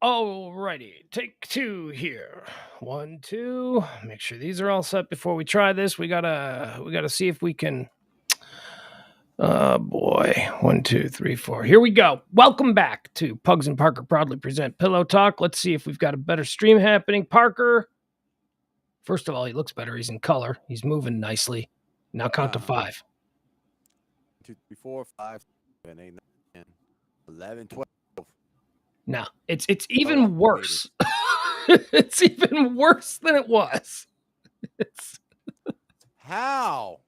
Alrighty, take two here. 1, 2. Make sure these are all set before we try this. We gotta see if we can. Oh boy. 1, 2, 3, 4. Here we go. Welcome back to Pugs and Parker proudly present Pillow Talk. Let's see if we've got a better stream happening. Parker, first of all, he looks better. He's in color. He's moving nicely. Now count to 5. 2, 3, 4, 5, 7, 8, 9, 10, 11, 12. Now it's even worse. It's even worse than it was. How?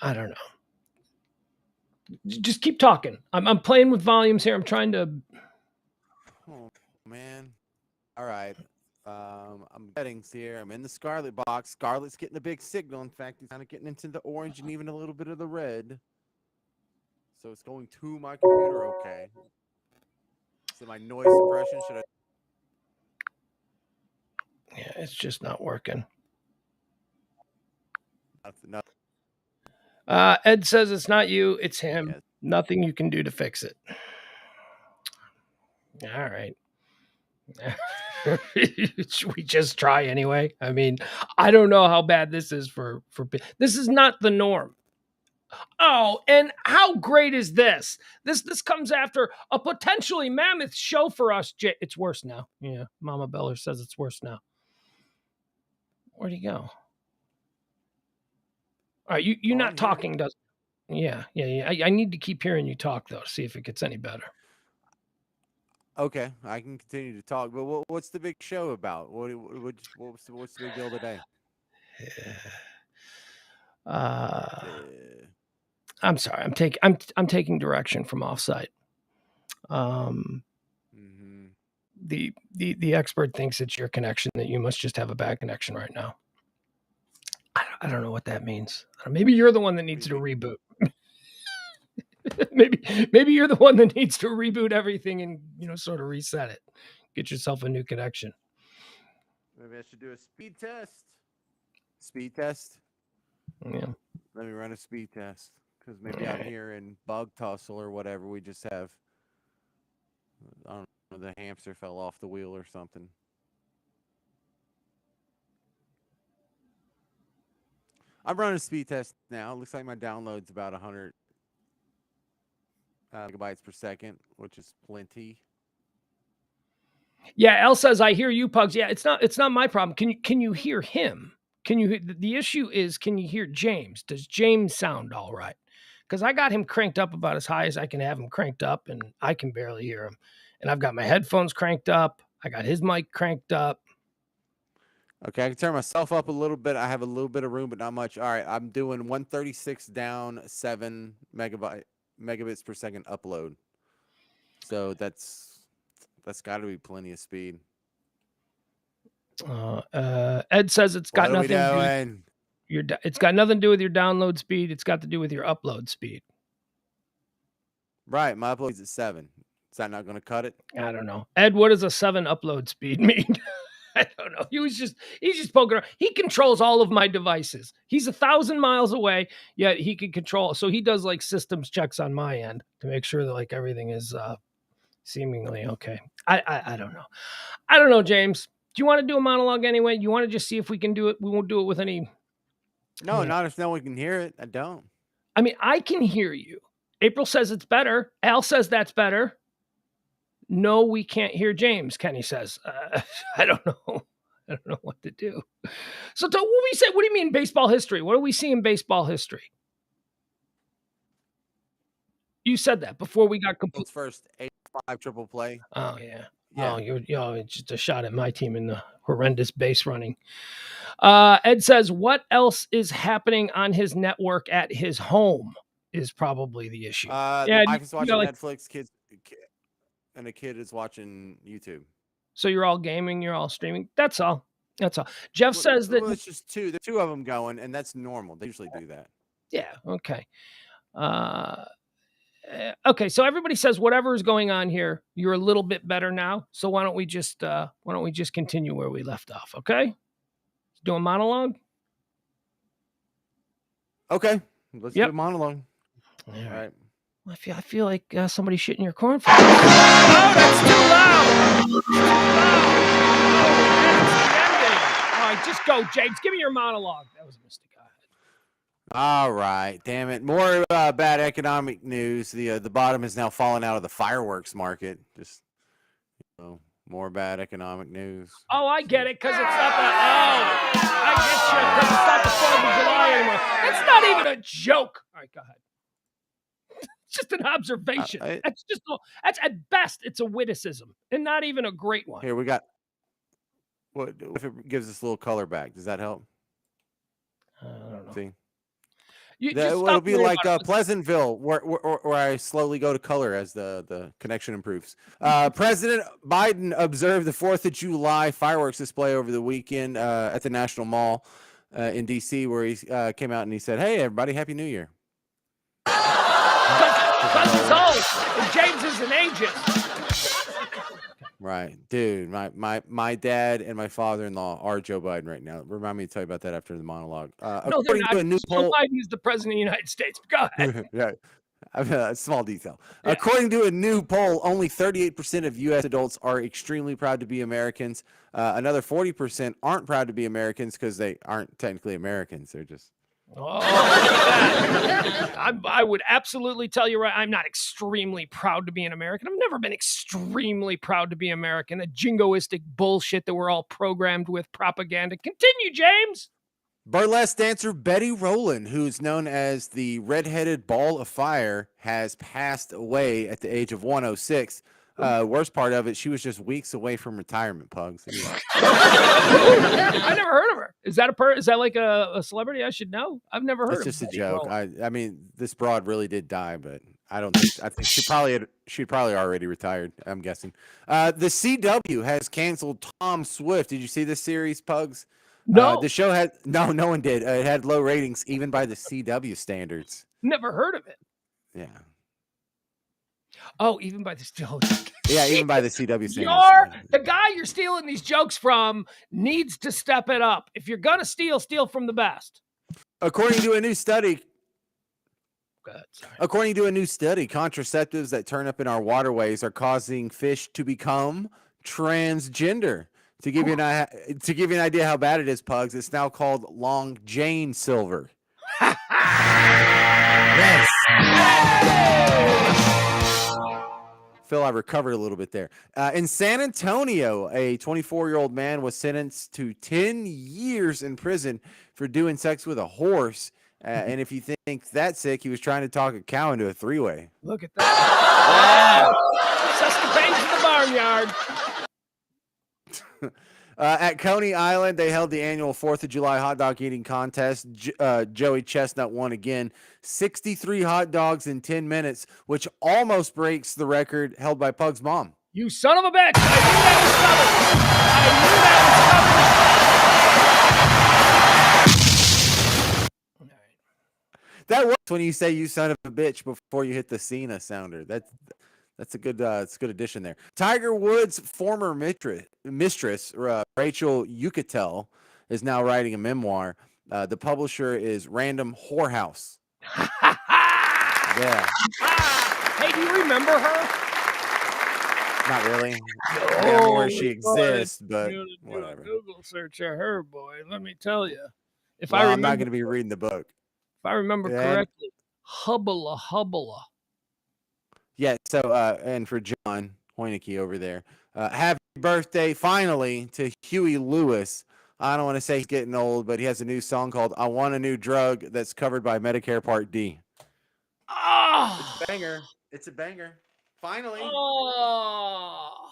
I don't know. Just keep talking. I'm playing with volumes here. I'm trying to. Oh man! All right. I'm settings here. I'm in the Scarlet box. Scarlet's getting a big signal. In fact, he's kind of getting into the orange and even a little bit of the red. So it's going to my computer. Okay. So my noise suppression should I? Yeah, it's just not working. Nothing. Ed says it's not you, it's him. Yes. Nothing you can do to fix it. All right. Should we just try anyway? I mean, I don't know how bad this is for this is not the norm. Oh, and how great is this? This comes after a potentially mammoth show for us. It's worse now. Yeah, Mama Beller says it's worse now. Where'd he go? All right, you're not talking, does? Yeah. I need to keep hearing you talk though. See if it gets any better. Okay, I can continue to talk. But what's the big show about? What's the big deal today? I'm sorry. I'm taking direction from offsite. The expert thinks it's your connection, that you must just have a bad connection right now. I don't know what that means. Maybe you're the one that needs to reboot. maybe you're the one that needs to reboot everything and sort of reset it. Get yourself a new connection. Maybe I should do a speed test. Speed test? Yeah. Let me run a speed test. Because maybe out here in Bug Tussle or whatever, we just have, I don't know, the hamster fell off the wheel or something. I'm running a speed test now. It looks like my download's about 100 megabytes per second, which is plenty. Yeah, Elle says, I hear you, Pugs. Yeah, it's not my problem. Can you hear him? The issue is, can you hear James? Does James sound all right? Because I got him cranked up about as high as I can have him cranked up, and I can barely hear him. And I've got my headphones cranked up. I got his mic cranked up. Okay, I can turn myself up a little bit. I have a little bit of room, but not much. All right, I'm doing 136 down, 7 megabits per second upload. So that's got to be plenty of speed. Ed says it's got nothing to do. It's got nothing to do with your download speed. It's got to do with your upload speed. Right, my upload's at 7. Is that not going to cut it? I don't know. Ed, what does a 7 upload speed mean? I don't know. He's just poking around. He controls all of my devices. He's 1,000 miles away, yet he can control. So he does like systems checks on my end to make sure that like everything is seemingly okay. I don't know. I don't know, James. Do you want to do a monologue anyway? You want to just see if we can do it? We won't do it with any. No, not if no one can hear it. I don't. I mean, I can hear you. April says it's better. Al says that's better. No, we can't hear James, Kenny says. I don't know. I don't know what to do. So what we say, what do you mean baseball history? What do we see in baseball history? You said that before we got complete. First 8-5 triple play. Oh, yeah. Oh, it's just a shot at my team in the horrendous base running. Ed says, what else is happening on his network at his home is probably the issue. Yeah, I was watching Netflix, kids, and a kid is watching YouTube. So you're all gaming, you're all streaming. That's all. Jeff says that it's just two. The two of them going, and that's normal. They usually do that. Yeah. Okay. Okay. So everybody says whatever is going on here, you're a little bit better now. So why don't we just continue where we left off? Okay. Let's do a monologue. Okay. Let's do a monologue. All right. I feel like somebody shit in your cornflakes. Oh, that's too loud. It's too loud. Oh, it's the ending. All right, just go, James. Give me your monologue. That was a mistake. All right, damn it! More bad economic news. The bottom has now fallen out of the fireworks market. Just more bad economic news. Oh, I get it, because it's not the. Oh, I get you, because it's not the 4th of July anymore. That's not even a joke. All right, go ahead. It's just an observation. That's at best, it's a witticism, and not even a great one. Here we got. What if it gives us a little color back? Does that help? I don't know. See. It'll be like Pleasantville, where I slowly go to color as the connection improves. President Biden observed the 4th of July fireworks display over the weekend at the National Mall in D.C., where he came out and he said, "Hey, everybody, Happy New Year." Because he's old, and James is an ageist. Right, dude. My dad and my father-in-law are Joe Biden right now. Remind me to tell you about that after the monologue. No, they're not. Joe Biden is the president of the United States. Go ahead. Right. A small detail. Yeah. According to a new poll, only 38% of U.S. adults are extremely proud to be Americans. Another 40% aren't proud to be Americans because they aren't technically Americans. They're just. Oh, I would absolutely tell you I'm not extremely proud to be an American. I've never been extremely proud to be American. A jingoistic bullshit that we're all programmed with propaganda. Continue, James. Burlesque dancer Betty Rowland, who's known as the redheaded ball of fire, has passed away at the age of 106. Worst part of it, she was just weeks away from retirement, Pugs. I never heard of her. Is that like a celebrity I should know? I've never heard of her. It's just a joke. I mean, this broad really did die, but I think she'd probably already retired, I'm guessing. The CW has canceled Tom Swift. Did you see this series, Pugs? No. The show had no one did. It had low ratings, even by the CW standards. Never heard of it. Yeah. Oh, even by the yeah, even by the CW standards. The guy you're stealing these jokes from needs to step it up. If you're gonna steal from the best. According to a new study, contraceptives that turn up in our waterways are causing fish to become transgender. To give you an idea how bad it is, Pugs, it's now called Long Jane Silver. Yes. Phil, I recovered a little bit there. In San Antonio, a 24-year-old man was sentenced to 10 years in prison for doing sex with a horse. And if you think that's sick, he was trying to talk a cow into a three-way. Look at that. Sescapades in the barnyard. At Coney Island, they held the annual 4th of July hot dog eating contest. Joey Chestnut won again. 63 hot dogs in 10 minutes, which almost breaks the record held by Pug's mom. You son of a bitch. I knew that was coming. That works when you say you son of a bitch before you hit the Cena sounder. That's a good addition there. Tiger Woods' former mistress Rachel Yucatel, is now writing a memoir. The publisher is Random Whorehouse. Yeah. Hey, do you remember her? Not really. I remember where she exists, but whatever. Do a Google search of her, boy. Let me tell you. I'm not going to be reading the book. If I remember correctly, Hubbla. Yeah, so, and for John Hoineke over there, happy birthday, finally, to Huey Lewis. I don't want to say he's getting old, but he has a new song called I Want a New Drug that's covered by Medicare Part D. Oh! It's a banger. It's a banger. Finally. Oh!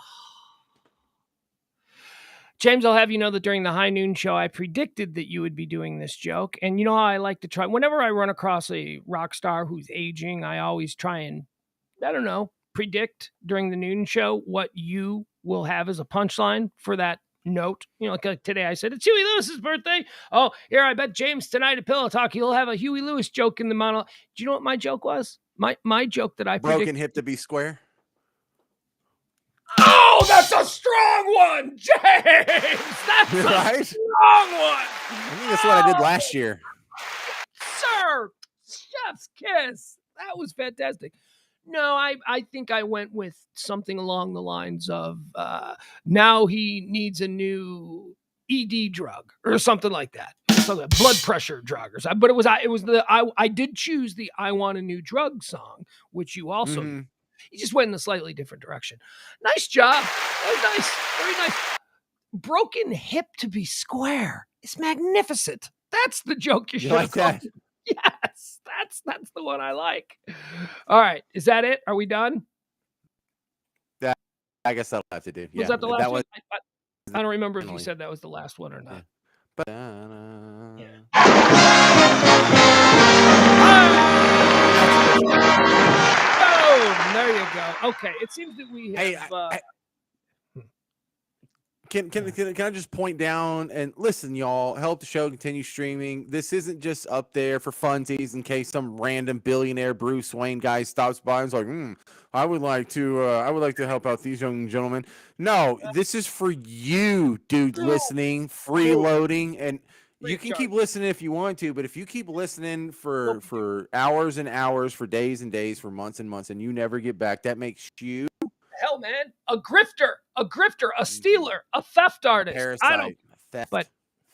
James, I'll have you know that during the High Noon Show, I predicted that you would be doing this joke. And you know how I like to try, whenever I run across a rock star who's aging, I always try and, I don't know, predict during the noon show what you will have as a punchline for that note. You know, like today I said, it's Huey Lewis's birthday. Oh, here, I bet James tonight at Pillow Talk, he'll have a Huey Lewis joke in the monologue. Do you know what my joke was? My joke that I predicted. Broken hip to be square. Oh, that's a strong one, James! That's a strong one! I think that's what I did last year. Sir, chef's kiss. That was fantastic. No, I think I went with something along the lines of now he needs a new ED drug or something like that. So blood pressure drug or something. But I did choose the I Want a New Drug song, which you also Mm-hmm. you just went in a slightly different direction. Nice job. That was nice. Very nice. Broken hip to be square. It's magnificent. That's the joke you You should have like called that? it. Yes, that's the one I like. All right, is that it? Are we done? That I guess that'll have to do. Was Yeah, that the last that one? was I don't remember if you finally. said that was the last one or Yeah. not. But Yeah. Boom! There you go. Okay, it seems that we hey, have. can I just point down and listen, y'all? Help the show continue streaming. This isn't just up there for funsies in case some random billionaire Bruce Wayne guy stops by and's like, I would like to help out these young gentlemen. No, this is for you, dude, listening, freeloading, and Free you of can keep charge. listening if you want to, but if you keep listening for hours and hours, for days and days, for months and months, and you never get back, that makes you Hell, man, a grifter, a stealer, a theft a artist. I don't. parasite, a But theft, but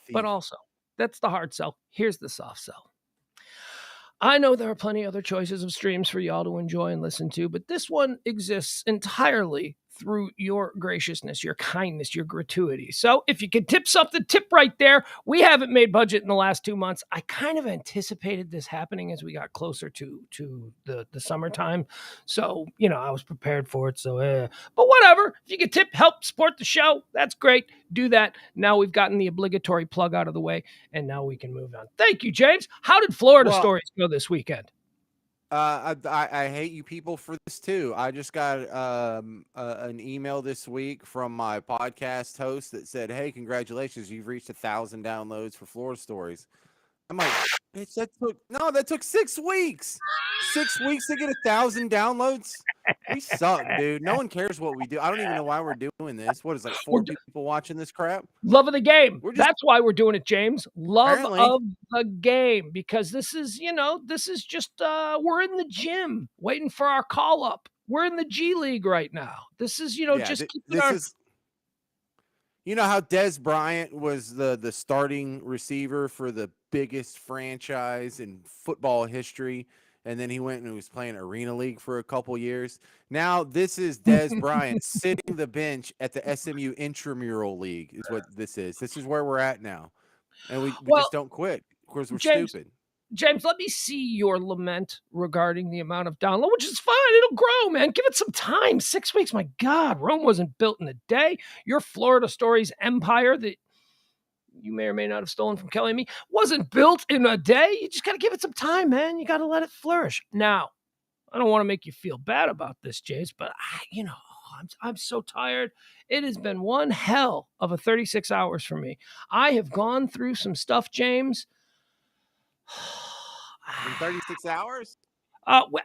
thief. also that's the hard sell. Here's the soft sell. I know there are plenty of other choices of streams for y'all to enjoy and listen to, but this one exists entirely through your graciousness, your kindness, your gratuity. So if you could tip something, tip right there. We haven't made budget in the last 2 months. I kind of anticipated this happening as we got closer to the summertime. So, I was prepared for it. So, but whatever. If you could tip, help support the show, that's great. Do that. Now we've gotten the obligatory plug out of the way, and now we can move on. Thank you, James. How did Florida Well, stories go this weekend? I hate you people for this too. I just got an email this week from my podcast host that said, "Hey, congratulations, you've reached 1,000 downloads for Florida Stories." I'm like, "Bitch, that took 6 weeks. 6 weeks to get 1,000 downloads. We suck, dude. No one cares what we do. I don't even know why we're doing this. What is like We're 4 people watching this crap? love of the game. We're just That's why we're doing it, James. Love apparently, of the game, because this is just we're in the gym waiting for our call up. We're in the G League right now. This is, yeah. just keeping This our is You know how Des Bryant was the starting receiver for the biggest franchise in football history, and then he went and was playing Arena League for a couple years. Now this is Des Bryant sitting the bench at the SMU Intramural League is what this is. This is where we're at now, and we well, just don't quit because we're James, stupid. James, let me see your lament regarding the amount of download, which is fine. It'll grow, man. Give it some time. 6 weeks. My God, Rome wasn't built in a day. Your Florida Stories empire that you may or may not have stolen from Kelly and me wasn't built in a day. You just got to give it some time, man. You got to let it flourish. Now, I don't want to make you feel bad about this, James, but I'm so tired. It has been one hell of a 36 hours for me. I have gone through some stuff, James. In 36 hours,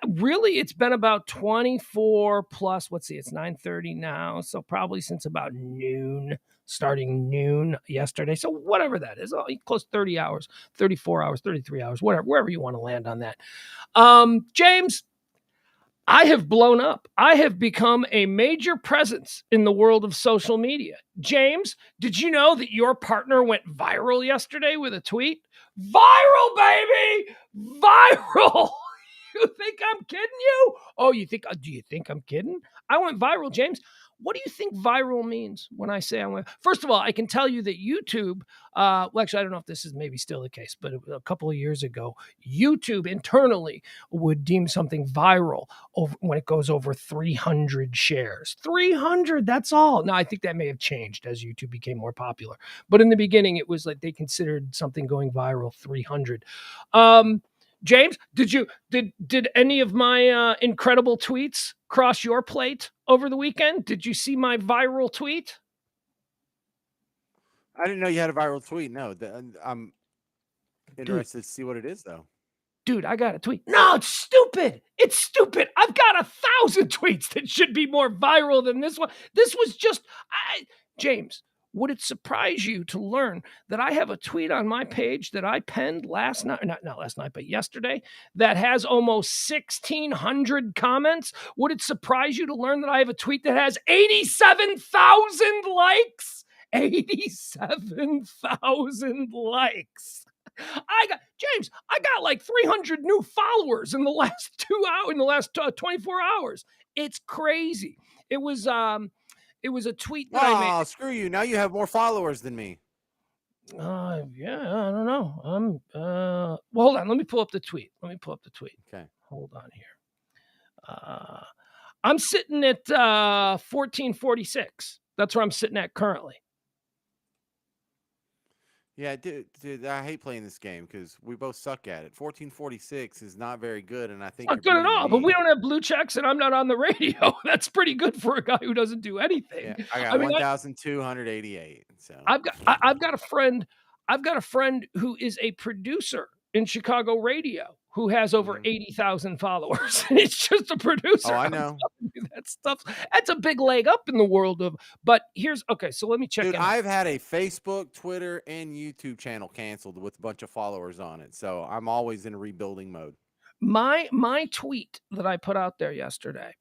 Really, it's been about 24 plus. Let's see, it's 9:30 now, so probably since about noon, starting noon yesterday. So whatever that is, close to 30 hours, 34 hours, 33 hours, whatever, wherever you want to land on that. James, I have blown up. I have become a major presence in the world of social media. James, did you know that your partner went viral yesterday with a tweet? Viral, baby! Viral! You think I'm kidding you? Oh, do you think I'm kidding? I went viral, James. What do you think viral means when I say I went? First of all, I can tell you that YouTube, well, actually, I don't know if this is maybe still the case, but a couple of years ago, YouTube internally would deem something viral when it goes over 300 shares. 300, that's all. Now, I think that may have changed as YouTube became more popular. But in the beginning, it was like they considered something going viral 300. James, did any of my incredible tweets cross your plate over the weekend? Did you see my viral tweet? I didn't know you had a viral tweet. No, I'm Dude, interested to see what it is though. I got a tweet. No, it's stupid. It's stupid. I've got 1,000 tweets that should be more viral than this one. This was just James. would it surprise you to learn that I have a tweet on my page that I penned last night, not last night, but yesterday, that has almost 1,600 comments? Would it surprise you to learn that I have a tweet that has 87,000 likes? 87,000 likes. I got like 300 new followers in the last 24 hours. It's crazy. It was a tweet that I made. Oh, screw you. Now you have more followers than me. Yeah, I don't know. Well, hold on. Let me pull up the tweet. Okay. Hold on here. I'm sitting at 1446. That's where I'm sitting at currently. Yeah, dude, I hate playing this game because we both suck at it. 1446 is not very good, and I think Not you're good at beating all, but me. we don't have blue checks and I'm not on the radio. That's pretty good for a guy who doesn't do anything. Yeah, I got 1,288. So I've got a friend who is a producer in Chicago radio who has over 80,000 followers. And it's just a producer. Oh, I know. That's a big leg up in the world of, but so let me check. Dude, I've had a Facebook, Twitter, and YouTube channel canceled with a bunch of followers on it. So I'm always in a rebuilding mode. My tweet that I put out there yesterday,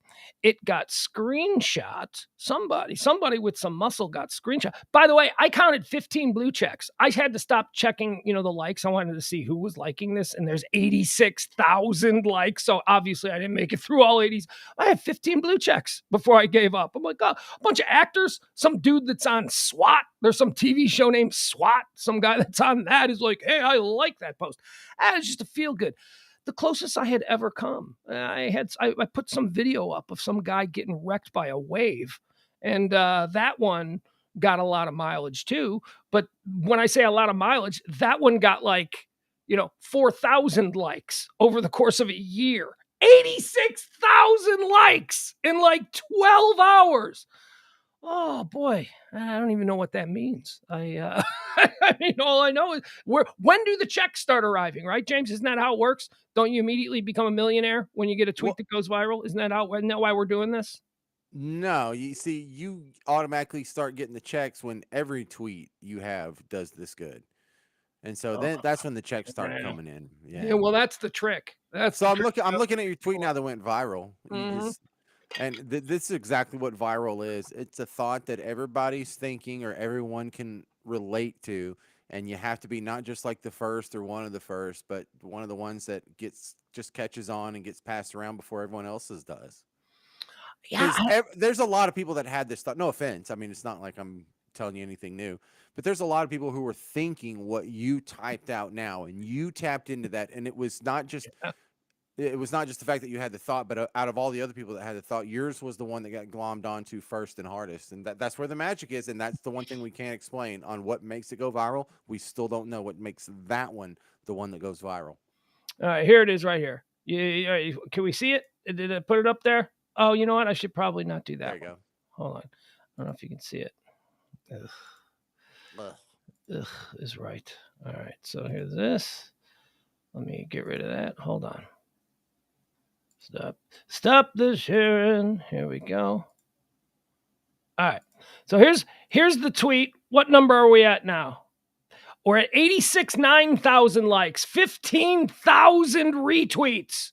it got screenshot. Somebody with some muscle got screenshot. By the way, I counted 15 blue checks. I had to stop checking, the likes. I wanted to see who was liking this, and there's 86,000 likes. So obviously I didn't make it through all 80s. I had 15 blue checks before I gave up. I'm like, oh, a bunch of actors, some dude that's on SWAT. There's some TV show named SWAT. Some guy that's on that is like, hey, I like that post. It's just a feel good. The closest I had ever come. I put some video up of some guy getting wrecked by a wave, and that one got a lot of mileage too. But when I say a lot of mileage, that one got 4,000 likes over the course of a year. 86,000 likes in like 12 hours. Oh boy, I don't even know what that means. I mean, all I know is when do the checks start arriving, right, James? Isn't that how it works? Don't you immediately become a millionaire when you get a tweet that goes viral? Isn't that why we're doing this? No, you see, you automatically start getting the checks when every tweet you have does this good. And so then that's when the checks start coming in. Yeah, well, that's the trick. I'm looking at your tweet now that went viral. Mm-hmm. And this is exactly what viral is. It's a thought that everybody's thinking or everyone can relate to. And you have to be not just like the first or one of the first, but one of the ones that just catches on and gets passed around before everyone else's does. Yeah, there's a lot of people that had this thought. No offense. I mean, it's not like I'm telling you anything new, but there's a lot of people who were thinking what you typed out now, and you tapped into that. And it was not just the fact that you had the thought, but out of all the other people that had the thought, yours was the one that got glommed onto first and hardest. And that's where the magic is. And that's the one thing we can't explain on what makes it go viral. We still don't know what makes that one the one that goes viral. All right, here it is right here. Can we see it? Did I put it up there? Oh, you know what? I should probably not do that. There you go. Hold on. I don't know if you can see it. Ugh is right. All right. So here's this. Let me get rid of that. Hold on. Stop the sharing. Here we go. All right. So here's the tweet. What number are we at now? We're at 9,000 likes, 15,000 retweets.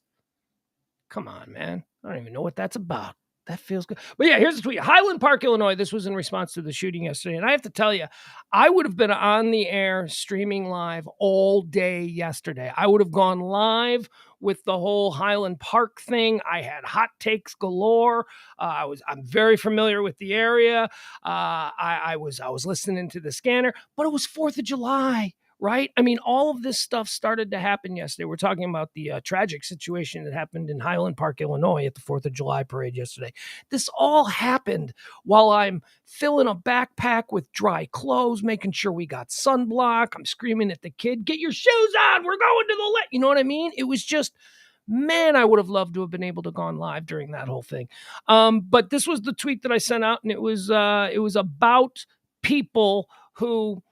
Come on, man. I don't even know what that's about. That feels good. But yeah, here's the tweet. Highland Park, Illinois. This was in response to the shooting yesterday. And I have to tell you, I would have been on the air streaming live all day yesterday. I would have gone live with the whole Highland Park thing. I had hot takes galore. I'm very familiar with the area. I was listening to the scanner, but it was 4th of July. Right? I mean, all of this stuff started to happen yesterday. We're talking about the tragic situation that happened in Highland Park, Illinois at the 4th of July parade yesterday. This all happened while I'm filling a backpack with dry clothes, making sure we got sunblock. I'm screaming at the kid, get your shoes on. We're going to the lake. You know what I mean? It was just, man, I would have loved to have been able to gone live during that whole thing. But this was the tweet that I sent out, and it was about people who,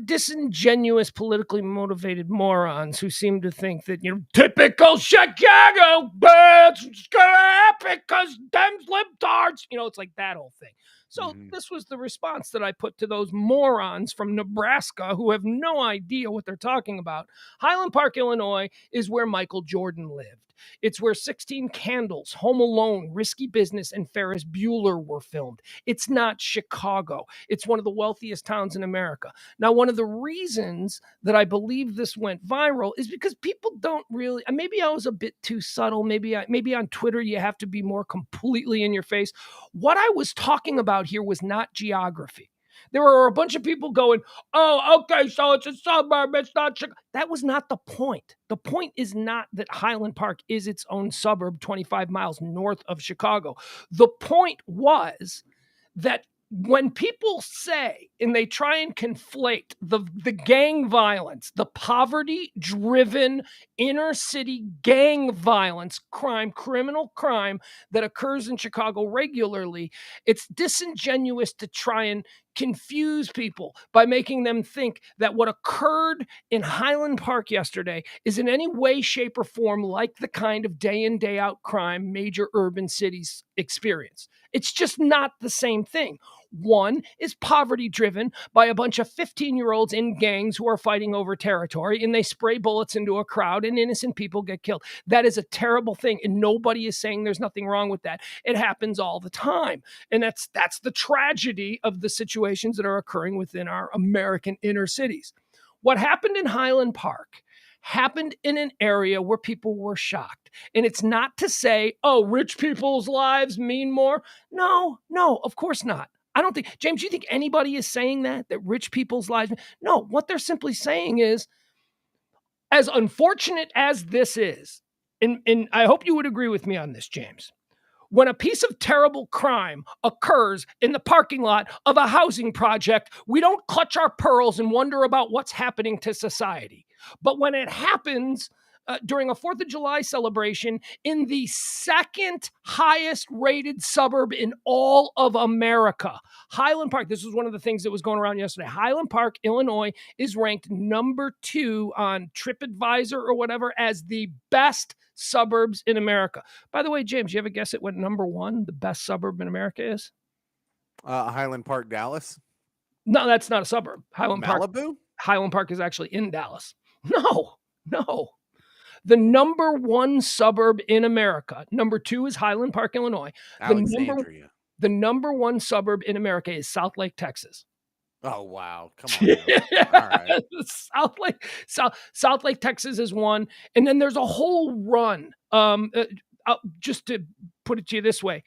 disingenuous, politically motivated morons who seem to think that, typical Chicago, it's gonna happen because them's libtards. It's like that whole thing. So this was the response that I put to those morons from Nebraska who have no idea what they're talking about. Highland Park, Illinois is where Michael Jordan lived. It's where 16 Candles, Home Alone, Risky Business, and Ferris Bueller were filmed. It's not Chicago. It's one of the wealthiest towns in America. Now, one of the reasons that I believe this went viral is because people don't really, maybe I was a bit too subtle. Maybe on Twitter, you have to be more completely in your face. What I was talking about here was not geography. There were a bunch of people going, oh, okay, so it's a suburb, it's not Chicago. That was not the point. The point is not that Highland Park is its own suburb 25 miles north of Chicago. The point was that when people say and they try and conflate the gang violence, the poverty-driven inner city gang violence, criminal crime that occurs in Chicago regularly, it's disingenuous to try and confuse people by making them think that what occurred in Highland Park yesterday is in any way, shape, or form like the kind of day in, day out crime major urban cities experience. It's just not the same thing. One is poverty driven by a bunch of 15-year-olds in gangs who are fighting over territory, and they spray bullets into a crowd and innocent people get killed. That is a terrible thing, and nobody is saying there's nothing wrong with that. It happens all the time, and that's the tragedy of the situations that are occurring within our American inner cities. What happened in Highland Park happened in an area where people were shocked. And it's not to say, oh, rich people's lives mean more. No, of course not. I don't think, James, you think anybody is saying that rich people's lives? No, what they're simply saying is, as unfortunate as this is, and I hope you would agree with me on this, James, when a piece of terrible crime occurs in the parking lot of a housing project, we don't clutch our pearls and wonder about what's happening to society. But when it happens during a 4th of July celebration in the second highest rated suburb in all of America, Highland Park, this was one of the things that was going around yesterday. Highland Park, Illinois is ranked number 2 on TripAdvisor or whatever as the best suburbs in America. By the way, James, you have a guess at what number 1, the best suburb in America is? Highland Park, Dallas. No, that's not a suburb. Malibu? Highland Park is actually in Dallas. No. The number 1 suburb in America, number 2 is Highland Park, Illinois. Alexandria. The number 1 suburb in America is South Lake, Texas. Oh, wow. Come on. All right. South Lake, Texas is one. And then there's a whole run. Just to put it to you this way,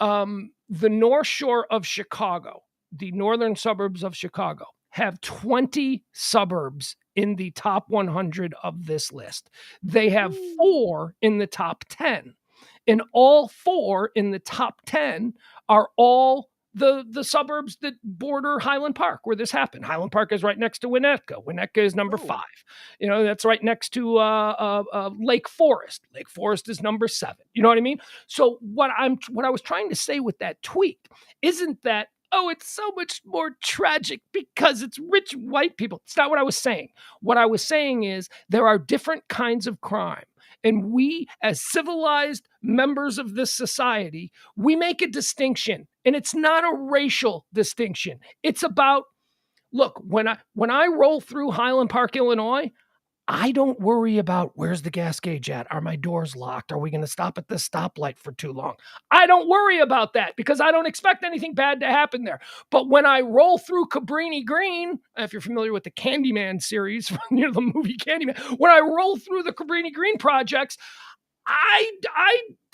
the North Shore of Chicago, the northern suburbs of Chicago, have 20 suburbs in the top 100 of this list. They have 4 in the top 10. And all 4 in the top 10 are all the suburbs that border Highland Park, where this happened. Highland Park is right next to Winnetka. Winnetka is number 5. That's right next to Lake Forest. Lake Forest is number 7. You know what I mean? So what I was trying to say with that tweet isn't that, oh, it's so much more tragic because it's rich white people. It's not what I was saying. What I was saying is there are different kinds of crime. And we, as civilized members of this society, we make a distinction. And it's not a racial distinction. It's about, look, when I roll through Highland Park, Illinois, I don't worry about where's the gas gauge at? Are my doors locked? Are we going to stop at this stoplight for too long? I don't worry about that because I don't expect anything bad to happen there. But when I roll through Cabrini Green, if you're familiar with the Candyman series, the movie Candyman, when I roll through the Cabrini Green projects,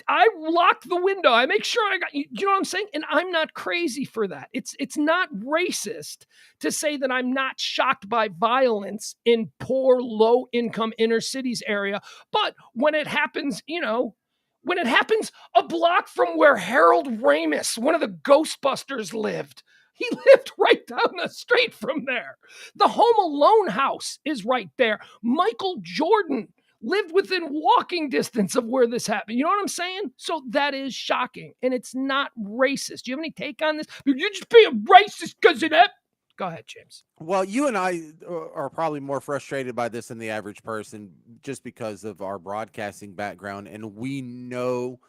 I lock the window. I make sure I got, you know what I'm saying? And I'm not crazy for that. It's not racist to say that I'm not shocked by violence in poor, low income inner cities area. But when it happens, when it happens a block from where Harold Ramis, one of the Ghostbusters, lived, he lived right down the street from there. The Home Alone house is right there. Michael Jordan lived within walking distance of where this happened. You know what I'm saying? So that is shocking. And it's not racist. Do you have any take on this? You're just being racist because of that. Go ahead, James. Well, you and I are probably more frustrated by this than the average person just because of our broadcasting background. And we know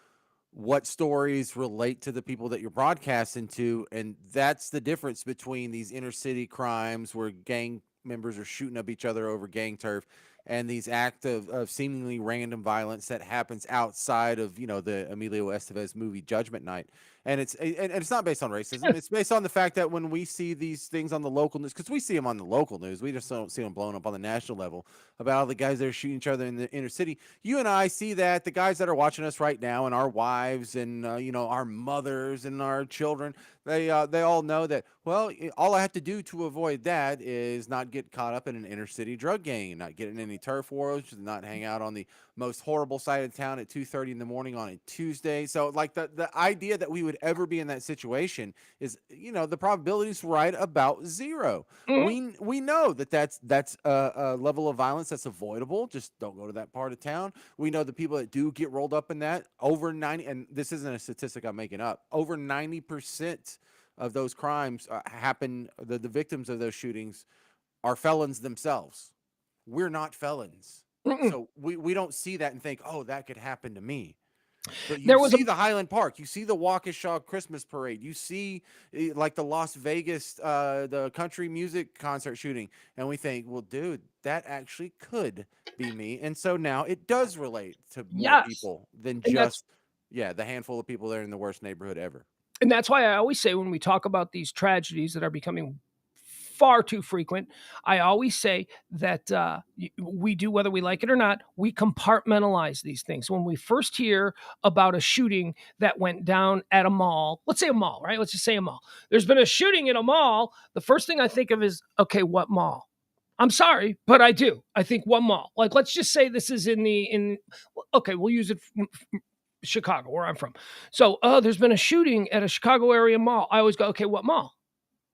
what stories relate to the people that you're broadcasting to, and that's the difference between these inner city crimes where gang members are shooting up each other over gang turf and these acts of seemingly random violence that happens outside of the Emilio Estevez movie Judgment Night. And it's not based on racism. It's based on the fact that when we see these things on the local news, because we see them on the local news, we just don't see them blown up on the national level about all the guys that are shooting each other in the inner city. You and I see that. The guys that are watching us right now, and our wives, and our mothers, and our children, they all know that. Well, all I have to do to avoid that is not get caught up in an inner city drug gang, not get in any turf wars, not hang out on the most horrible side of town at 2:30 in the morning on a Tuesday. So, like, the idea that we would ever be in that situation is, the probability is right about zero. Mhm. We know that that's a level of violence that's avoidable. Just don't go to that part of town. We know the people that do get rolled up in that, over 90, and this isn't a statistic I'm making up, over 90% of those crimes happen. The victims of those shootings are felons themselves. We're not felons. Mm-mm. So we don't see that and think, oh, that could happen to me. But you There was a see the Highland Park, you see the Waukesha Christmas parade, you see like the Las Vegas, the country music concert shooting, and we think, well, dude, that actually could be me. And so now it does relate to more yes, people than and just, yeah, the handful of people that are in the worst neighborhood ever. that's why I always say when we talk about these tragedies that are becoming far too frequent, I always say that we do, whether we like it or not, we compartmentalize these things. When we first hear about a shooting that went down at a mall, let's say a mall, right? Let's just say a mall. There's been a shooting at a mall. The first thing I think of is, okay, what mall? I'm sorry, but I do. I think one mall. Like, let's just say this is okay, we'll use it Chicago, where I'm from. So, there's been a shooting at a Chicago area mall. I always go, okay, what mall?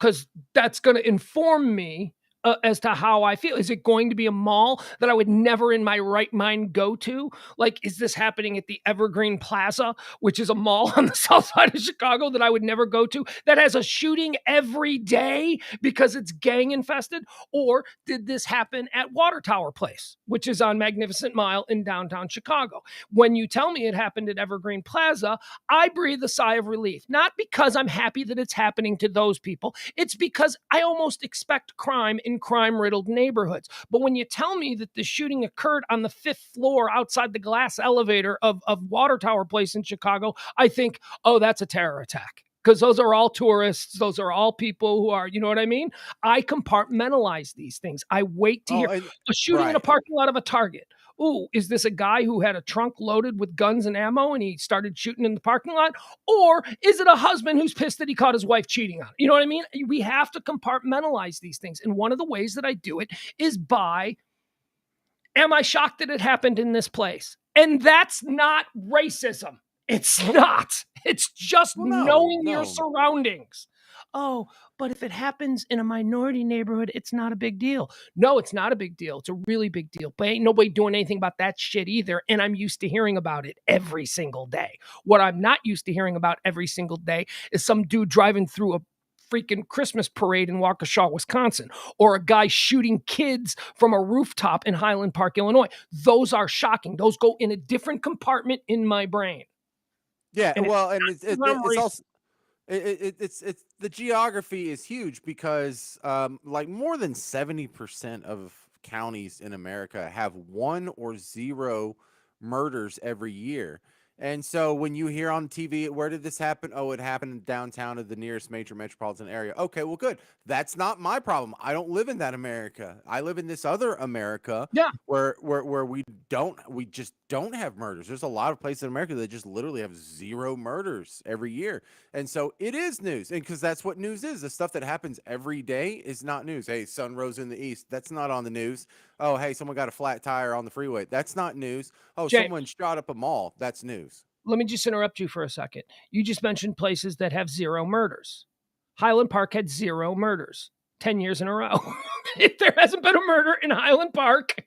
Because that's going to inform me as to how I feel. Is it going to be a mall that I would never in my right mind go to? Like, is this happening at the Evergreen Plaza, which is a mall on the south side of Chicago that I would never go to, that has a shooting every day because it's gang infested? Or did this happen at Water Tower Place, which is on Magnificent Mile in downtown Chicago? When you tell me it happened at Evergreen Plaza, I breathe a sigh of relief, not because I'm happy that it's happening to those people. It's because I almost expect crime in crime riddled neighborhoods. But when you tell me that the shooting occurred on the fifth floor outside the glass elevator of Water Tower Place in Chicago, I think, oh, that's a terror attack. Because those are all tourists. Those are all people who are, you know what I mean? I compartmentalize these things. I wait to Oh, hear and a shooting in a right. parking lot of a Target. Ooh, is this a guy who had a trunk loaded with guns and ammo and he started shooting in the parking lot? Or is it a husband who's pissed that he caught his wife cheating on him? You know what I mean? We have to compartmentalize these things. And one of the ways that I do it is by, am I shocked that it happened in this place? And that's not racism. It's not. It's just Well, no, knowing your no. surroundings. Oh, but if it happens in a minority neighborhood, it's not a big deal. No, it's not a big deal. It's a really big deal. But ain't nobody doing anything about that shit either. And I'm used to hearing about it every single day. What I'm not used to hearing about every single day is some dude driving through a freaking Christmas parade in Waukesha, Wisconsin, or a guy shooting kids from a rooftop in Highland Park, Illinois. Those are shocking. Those go in a different compartment in my brain. Yeah, And well, and it's it's also it's the geography is huge because like more than 70% of counties in America have one or zero murders every year. And so when you hear on TV, where did this happen? Oh, it happened in downtown of the nearest major metropolitan area. Okay, well, good. That's not my problem. I don't live in that America. I live in this other America yeah, where we just don't have murders. There's a lot of places in America that just literally have zero murders every year. And so it is news. And because that's what news is. The stuff that happens every day is not news. Hey, sun rose in the east. That's not on the news. Oh, hey, someone got a flat tire on the freeway. That's not news. Oh, James, someone shot up a mall. That's news. let me just interrupt you for a second. You just mentioned places that have zero murders. Highland Park had zero murders 10 years in a row. There hasn't been a murder in Highland Park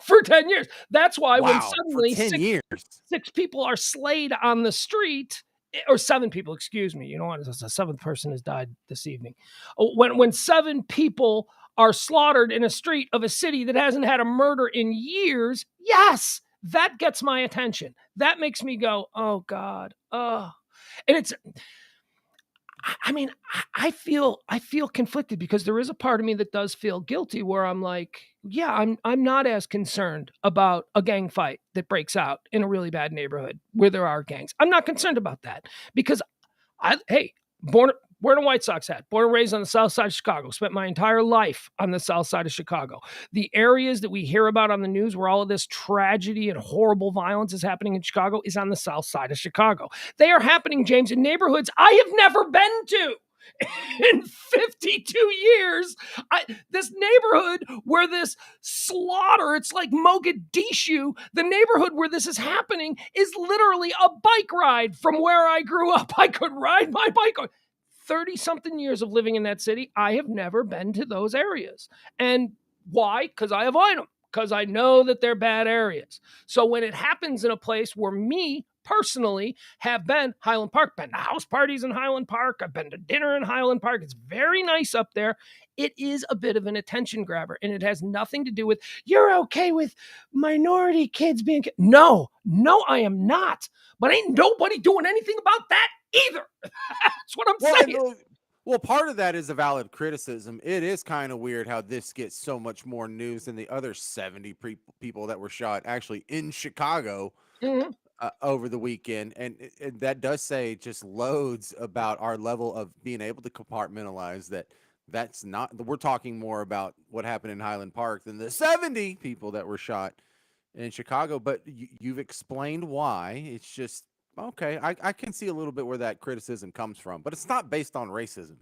for 10 years. That's why when Wow, for suddenly 10 years. six people are slayed on the street, or seven people, excuse me. You know what? A seventh person has died this evening. When seven people are slaughtered in a street of a city that hasn't had a murder in years, yes, That gets my attention. That makes me go, oh God, oh. And it's, I mean, I feel conflicted because there is a part of me that does feel guilty where I'm like, yeah, I'm not as concerned about a gang fight that breaks out in a really bad neighborhood where there are gangs. I'm not concerned about that because hey, born wearing a White Sox hat, born and raised on the south side of Chicago, spent my entire life on the south side of Chicago. The areas that we hear about on the news where all of this tragedy and horrible violence is happening in Chicago is on the south side of Chicago. They are happening, James, in neighborhoods I have never been to. In 52 years, this neighborhood where this slaughter, it's like Mogadishu, the neighborhood where this is happening is literally a bike ride from where I grew up. I could ride my bike. 30 something years of living in that city, I have never been to those areas. And why? Because I avoid them, because I know that they're bad areas. So when it happens in a place where me personally have been, Highland Park, been to house parties in Highland Park, I've been to dinner in Highland Park, it's very nice up there. It is a bit of an attention grabber, and it has nothing to do with you're okay with minority kids being. No, I am not. But ain't nobody doing anything about that either. That's what I'm saying. Well, part of that is a valid criticism. It is kind of weird how this gets so much more news than the other 70 people that were shot actually in Chicago over the weekend. And that does say just loads about our level of being able to compartmentalize that. That's not, we're talking more about what happened in Highland Park than the 70 people that were shot in Chicago. But you've explained why. It's just, okay, I can see a little bit where that criticism comes from, but it's not based on racism.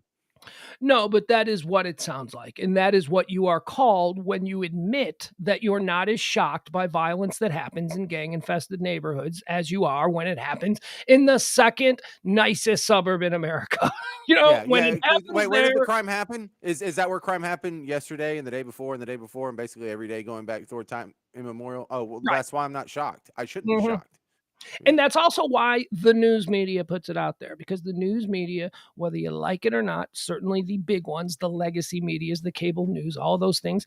No, but that is what it sounds like. And that is what you are called when you admit that you're not as shocked by violence that happens in gang infested neighborhoods as you are when it happens in the second nicest suburb in America. When it happens Wait, where there. did the crime happen? Is that where crime happened yesterday and the day before and the day before and basically every day going back toward time immemorial? Oh, well, Right. that's why I'm not shocked. I shouldn't be Mhm. shocked. And that's also why the news media puts it out there, because the news media, whether you like it or not, certainly the big ones, the legacy medias, the cable news, all those things,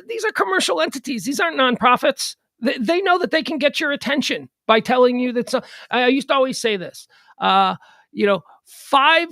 these are commercial entities. These aren't nonprofits. They know that they can get your attention by telling you that. I used to always say this, five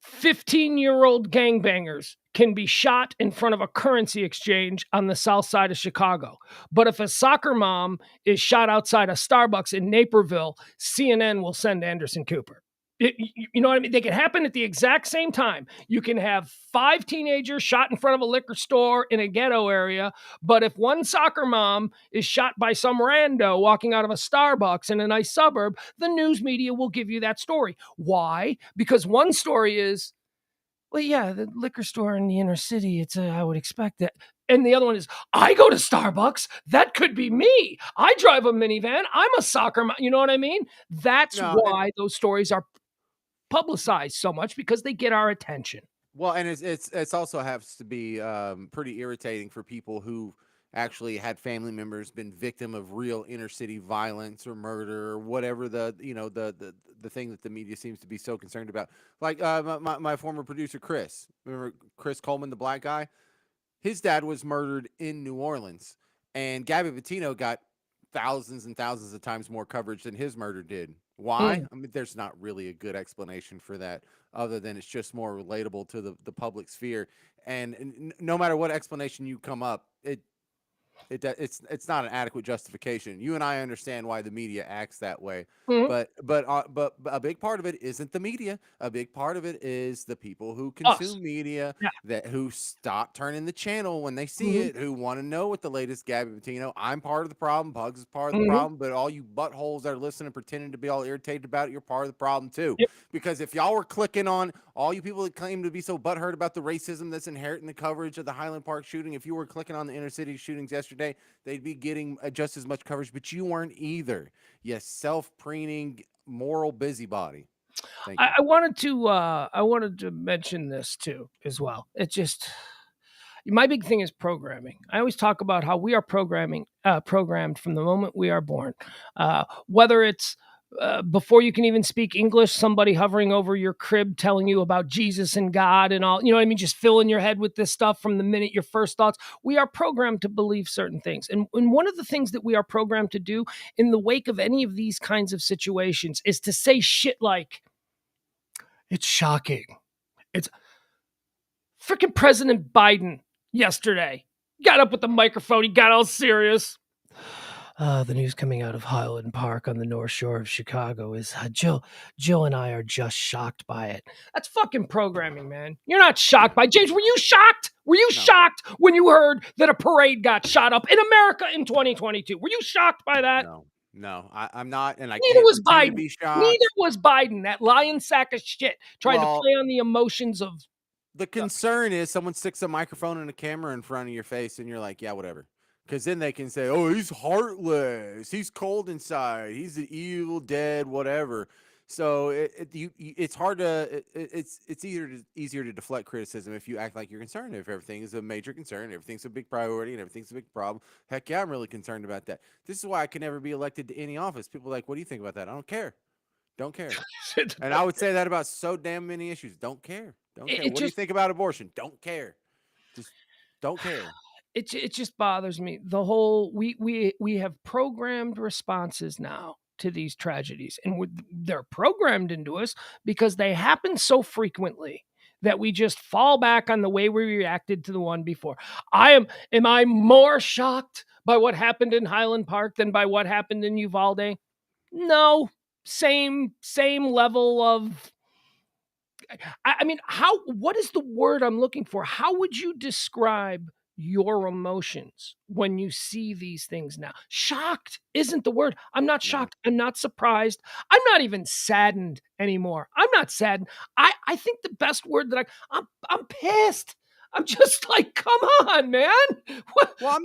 15-year-old gangbangers can be shot in front of a currency exchange on the south side of Chicago. But if a soccer mom is shot outside a Starbucks in Naperville, CNN will send Anderson Cooper. You know what I mean? They can happen at the exact same time. You can have 5 teenagers shot in front of a liquor store in a ghetto area, but if one soccer mom is shot by some rando walking out of a Starbucks in a nice suburb, the news media will give you that story. Why? Because one story is, well, yeah, the liquor store in the inner city, I would expect that. And the other one is, I go to Starbucks. That could be me. I drive a minivan. I'm a soccer mom. You know what I mean? That's No, and why those stories are publicized so much, because they get our attention. well, and it's also has to be pretty irritating for people who actually had family members been victim of real inner city violence or murder or whatever the thing that the media seems to be so concerned about. Like my former producer Chris, remember Chris Coleman, the black guy? His dad was murdered in New Orleans, and Gabby Petito got thousands and thousands of times more coverage than his murder did. Why? Mm, I mean, there's not really a good explanation for that, other than it's just more relatable to the public sphere. And no matter what explanation you come up, it's not an adequate justification. You and I understand why the media acts that way, mm, but a big part of it isn't the media. A big part of it is the people who us. consume media Yeah. that who stop turning the channel when they see Hmm. it, who want to know what the latest Gabby Petito. I'm part of the problem. Pugs is part of the Hmm. problem. But all you buttholes that are listening, pretending to be all irritated about it, you're part of the problem too. Yep. Because if y'all were clicking on all you people that claim to be so butthurt about the racism that's inherent in the coverage of the Highland Park shooting, if you were clicking on the inner city shootings yesterday, they'd be getting just as much coverage, but you weren't either. You self-preening moral busybody. Thank you. I wanted to mention this too as well. It just, my big thing is programming. I always talk about how we are programmed from the moment we are born, whether it's before you can even speak English, somebody hovering over your crib telling you about Jesus and God and all, you know what I mean? Just filling your head with this stuff from the minute your first thoughts. We are programmed to believe certain things. And one of the things that we are programmed to do in the wake of any of these kinds of situations is to say shit like, it's shocking. It's freaking President Biden yesterday got up with the microphone. He got all serious. The news coming out of Highland Park on the North Shore of Chicago is Jill and I are just shocked by it. That's fucking programming, man. You're not shocked by James. Were you shocked? Were you No, shocked when you heard that a parade got shot up in America in 2022? Were you shocked by that? no, I'm not, and I Neither can't was pretend to Biden. be Neither shocked. was Biden. That lying sack of shit trying to Well, play on the emotions of. the concern is someone sticks a microphone and a camera in front of your face, and you're like, yeah, whatever. Because then they can say, oh, he's heartless. He's cold inside. He's an evil, dead, whatever. So it's hard to it's easier to deflect criticism if you act like you're concerned. If everything is a major concern, everything's a big priority, and everything's a big problem. Heck yeah, I'm really concerned about that. This is why I can never be elected to any office. People are like, what do you think about that? I don't care. Don't care. And I would say that about so damn many issues. Don't care. Don't care. it What do you just think about abortion? Don't care. Just don't care. it just bothers me. The whole we have programmed responses now to these tragedies, and they're programmed into us because they happen so frequently that we just fall back on the way we reacted to the one before. Am I more shocked by what happened in Highland Park than by what happened in Uvalde? No. Same level of. I mean, what is the word I'm looking for? How would you describe your emotions when you see these things now? Shocked isn't the word. I'm not No. shocked. I'm not surprised. I'm not even saddened anymore. I'm not saddened. I think the best word that I'm pissed. I'm just like, come on, man. What, Well, I'm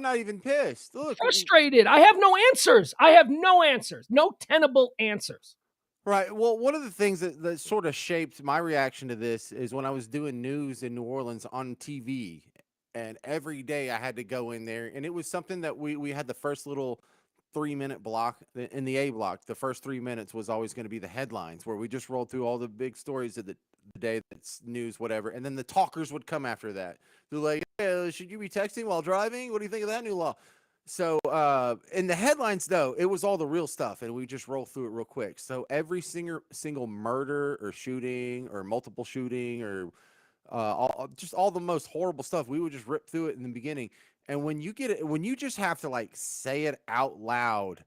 not even pissed. Look, frustrated. I have no answers. I have no answers. No tenable answers. right. Well, one of the things that sort of shaped my reaction to this is when I was doing news in New Orleans on TV, and every day I had to go in there, and it was something that we had the first little 3 minute block in the A block. The first 3 minutes was always going to be the headlines, where we just rolled through all the big stories of the day that's news, whatever, and then the talkers would come after that. They're like, hey, should you be texting while driving? What do you think of that new law? So in the headlines, though, it was all the real stuff, and we just roll through it real quick. So every single murder or shooting or multiple shooting or just all the most horrible stuff, we would just rip through it in the beginning. And when you get it, when you just have to like say it out loud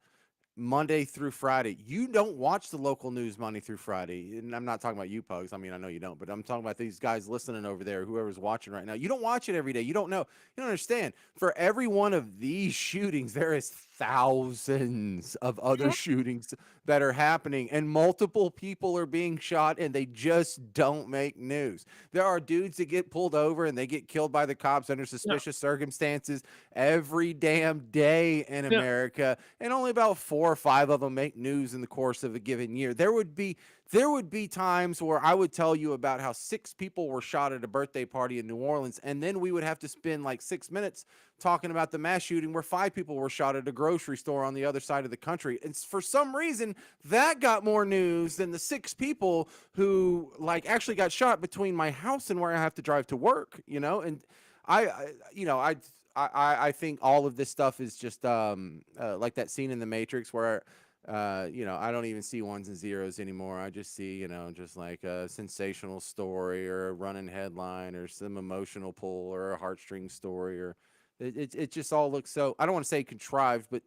Monday through Friday. You don't watch the local news Monday through Friday. And I'm not talking about you, Pugs. I mean, I know you don't, but I'm talking about these guys listening over there, whoever's watching right now. You don't watch it every day. You don't know. You don't understand. For every one of these shootings, there is thousands of other shootings that are happening, and multiple people are being shot, and they just don't make news. There are dudes that get pulled over and they get killed by the cops under Yeah. suspicious circumstances every damn day in Yeah. America, and only about 4 or 5 of them make news in the course of a given year. There would be times where I would tell you about how 6 people were shot at a birthday party in New Orleans, and then we would have to spend like 6 minutes talking about the mass shooting where 5 people were shot at a grocery store on the other side of the country. And for some reason, that got more news than the 6 people who like actually got shot between my house and where I have to drive to work, And I think all of this stuff is just like that scene in The Matrix where I don't even see ones and zeros anymore. I just see, just like a sensational story or a running headline or some emotional pull or a heartstring story or it just all looks so, I don't want to say contrived, but,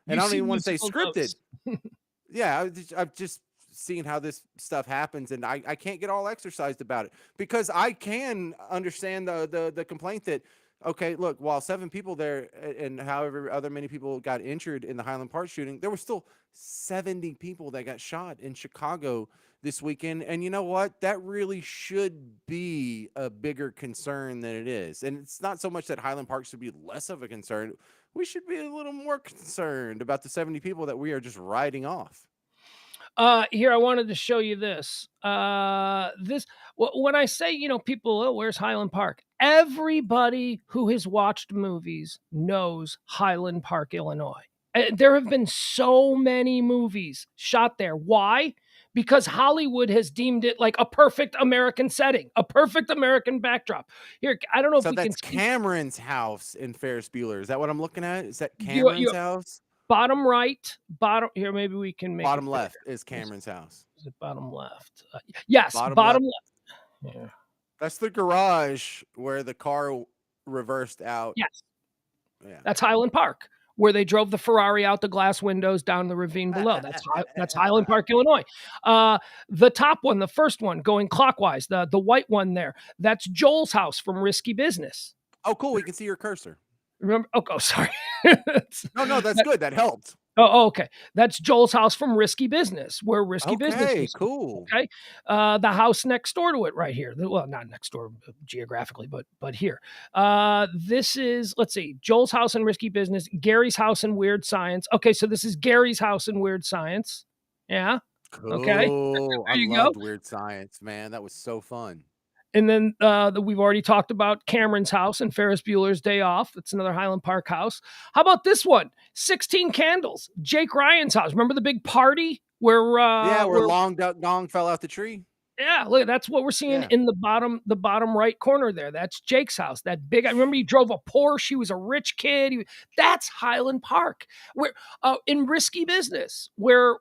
and You I don't see even want to say musical scripted. notes. Yeah, I've just seen how this stuff happens, and I can't get all exercised about it because I can understand the complaint that, okay, look, while 7 people there and however other many people got injured in the Highland Park shooting, there were still 70 people that got shot in Chicago this weekend. And you know what? That really should be a bigger concern than it is. And it's not so much that Highland Park should be less of a concern. We should be a little more concerned about the 70 people that we are just writing off. Here, I wanted to show you this. When I say, people, oh, where's Highland Park? Everybody who has watched movies knows Highland Park, Illinois. There have been so many movies shot there. Why? Because Hollywood has deemed it like a perfect American setting, a perfect American backdrop. Here, I don't know if So we can that's see Cameron's house in Ferris Bueller. Is that what I'm looking at? Is that you Cameron's house? bottom right, bottom here. Maybe we can make it Bottom bigger. left is Cameron's house. Is it bottom left? Yes, Bottom bottom left. left. Yeah. That's the garage where the car reversed out. Yes, Yeah. that's Highland Park, where they drove the Ferrari out the glass windows down the ravine below. That's Highland Park, Illinois. The top one, the first one, going clockwise, the white one there, that's Joel's house from Risky Business. Oh, cool. We can see your cursor. Remember? Oh, sorry. No, that's good. That helped. Okay. That's Joel's house from Risky Business, where Risky Business Okay, was. cool. Okay. The house next door to it right here. Well, not next door geographically, but here. This is, let's see, Joel's house in Risky Business, Gary's house in Weird Science. Okay, so this is Gary's house in Weird Science. Yeah. Okay. Cool. I There you go. loved Weird Science, man. That was so fun. And then we've already talked about Cameron's house and Ferris Bueller's Day Off. That's another Highland Park house. How about this one? 16 Candles. Jake Ryan's house. Remember the big party where Where Long Duck Dong fell out the tree? yeah, look, that's what we're seeing Yeah. in the bottom right corner there. That's Jake's house. That big. I remember he drove a Porsche. He was a rich kid. That's Highland Park. Where in Risky Business, where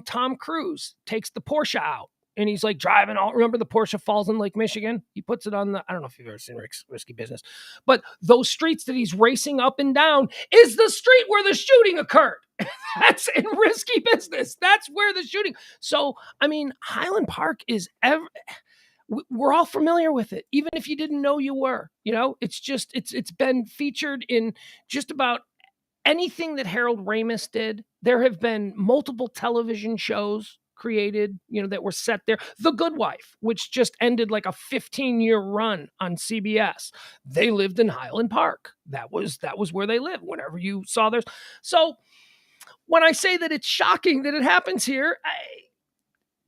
Tom Cruise takes the Porsche out and he's like driving all. Remember the Porsche falls in Lake Michigan? He puts it on the. I don't know if you've ever seen Risky Business, but those streets that he's racing up and down is the street where the shooting occurred. That's in Risky Business. That's where the shooting. So, I mean, Highland Park is we're all familiar with it, even if you didn't know you were. You know, it's just it's been featured in just about anything that Harold Ramis did. There have been multiple television shows created, that were set there. The Good Wife, which just ended like a 15-year run on CBS. They lived in Highland Park. That was where they lived whenever you saw theirs. So when I say that it's shocking that it happens here,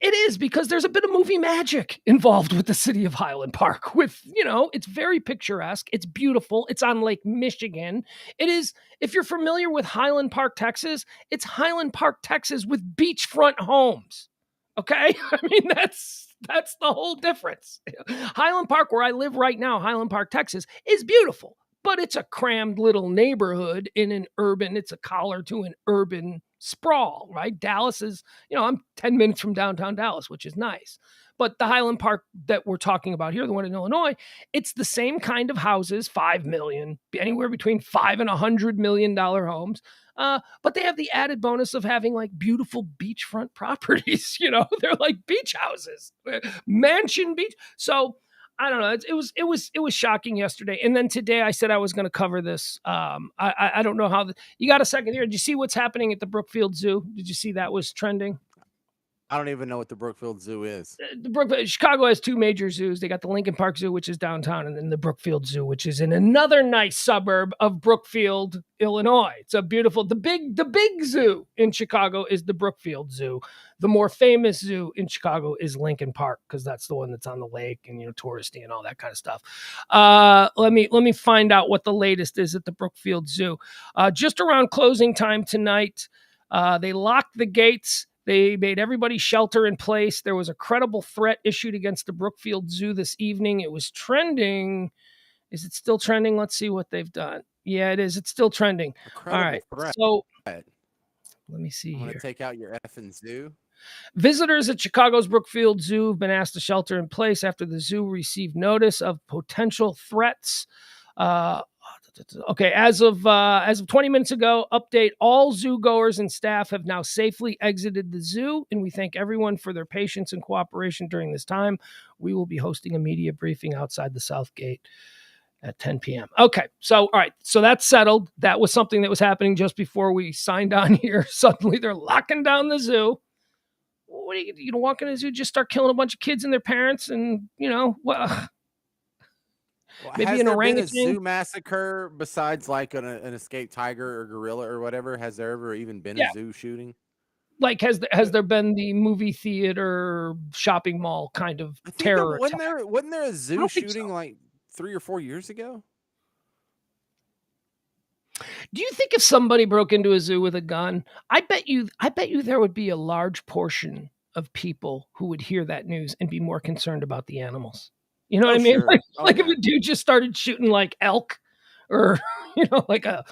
it is because there's a bit of movie magic involved with the city of Highland Park. With, it's very picturesque. It's beautiful. It's on Lake Michigan. It is, if you're familiar with Highland Park, Texas, it's Highland Park, Texas with beachfront homes. Okay? I mean, that's the whole difference. Highland Park, where I live right now, Highland Park, Texas, is beautiful. But it's a crammed little neighborhood it's a collar to an urban sprawl, right? Dallas is, I'm 10 minutes from downtown Dallas, which is nice. But the Highland Park that we're talking about here, the one in Illinois, it's the same kind of houses, 5 million, anywhere between $5 and $100 million homes. But they have the added bonus of having like beautiful beachfront properties. They're like beach houses, mansion beach. So I don't know. It was shocking yesterday, and then today I said I was going to cover this. I don't know how you got a second here. Did you see what's happening at the Brookfield Zoo? Did you see that was trending? I don't even know what the Brookfield Zoo is. Chicago has two major zoos. They got the Lincoln Park Zoo, which is downtown, and then the Brookfield Zoo, which is in another nice suburb of Brookfield, Illinois. It's a beautiful. The big zoo in Chicago is the Brookfield Zoo. The more famous zoo in Chicago is Lincoln Park because that's the one that's on the lake and touristy and all that kind of stuff. Let me find out what the latest is at the Brookfield Zoo. Just around closing time tonight, they locked the gates. They made everybody shelter in place. There was a credible threat issued against the Brookfield Zoo this evening. It was trending. Is it still trending? Let's see what they've done. Yeah, it is. It's still trending. All right. Threat. So let me see I'm here. going to take out your effing zoo. Visitors at Chicago's Brookfield Zoo have been asked to shelter in place after the zoo received notice of potential threats. Okay, as of 20 minutes ago, update: all zoo goers and staff have now safely exited the zoo, and we thank everyone for their patience and cooperation during this time. We will be hosting a media briefing outside the South Gate at 10 p.m. Okay, so all right, so that's settled. That was something that was happening just before we signed on here. Suddenly they're locking down the zoo. What are you gonna walk in the zoo, just start killing a bunch of kids and their parents, and maybe has an there been orangutan? a zoo massacre besides like an escaped tiger or gorilla or whatever? Has there ever even been a zoo shooting? Like, has there been the movie theater, shopping mall kind of terror wasn't there a zoo shooting so. like 3 or 4 years ago? Do you think if somebody broke into a zoo with a gun, I bet you there would be a large portion of people who would hear that news and be more concerned about the animals. You know what Oh, I mean? sure. Oh, Like if yeah. a dude just started shooting like elk or like a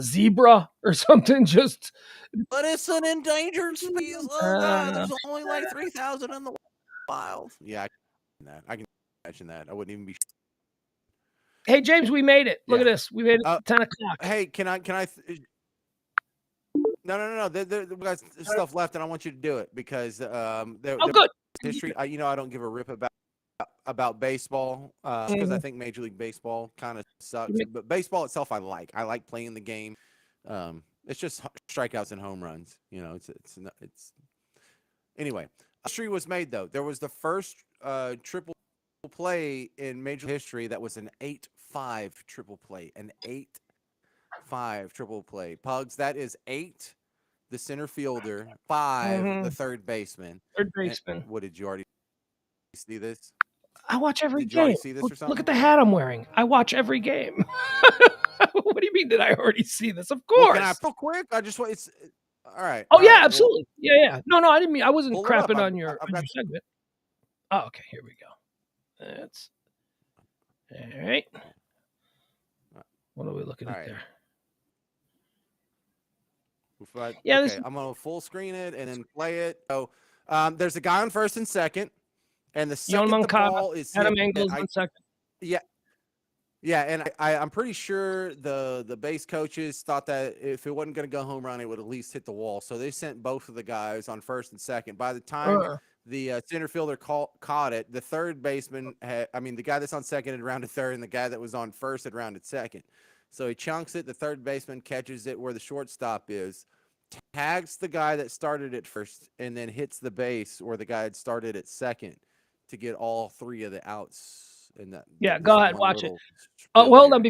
zebra or something, just But it's an endangered species. Oh God, uh, there's only like 3,000 in the wild. Yeah, I can imagine that. I wouldn't even be. hey James, we made it. Look at Yeah. this. We made it to 10 o'clock. Hey, can I? No. We got stuff left, and I want you to do it because there Oh, good. history. I don't give a rip about baseball because I think Major League Baseball kind of sucks. But baseball itself, I like. I like playing the game. It's just strikeouts and home runs. It's anyway. History was made though. There was the first triple play in Major League history that was an 8-5 triple play. An 8-5 triple play. Pugs. That is 8. The center fielder, 5, the third baseman. Third baseman. What did you already see this? I watch every Did you already game. see this or something? Look at the hat I'm wearing. I watch every game. What do you mean? Did I already see this? Of Well, course. can I real quick? I just want it's all right. Oh all yeah, right, well, absolutely. Yeah. No, I didn't mean. I wasn't pull it up. crapping on your I've got segment. Oh, okay. Here we go. That's all right. What are we looking at there? Yeah. Okay, I'm gonna full screen it and then play it. So, there's a guy on first and second, and the second the ball is hit, Adam Engels on second. Yeah, and I'm pretty sure the base coaches thought that if it wasn't going to go home run, it would at least hit the wall. So they sent both of the guys on first and second. By the time the center fielder caught it, the third baseman the guy that's on second had rounded third, and the guy that was on first had rounded second. So he chunks it. The third baseman catches it where the shortstop is, tags the guy that started at first, and then hits the base where the guy had started at second to get all 3 of the outs. Yeah, go ahead, watch it. Oh, well, hold on.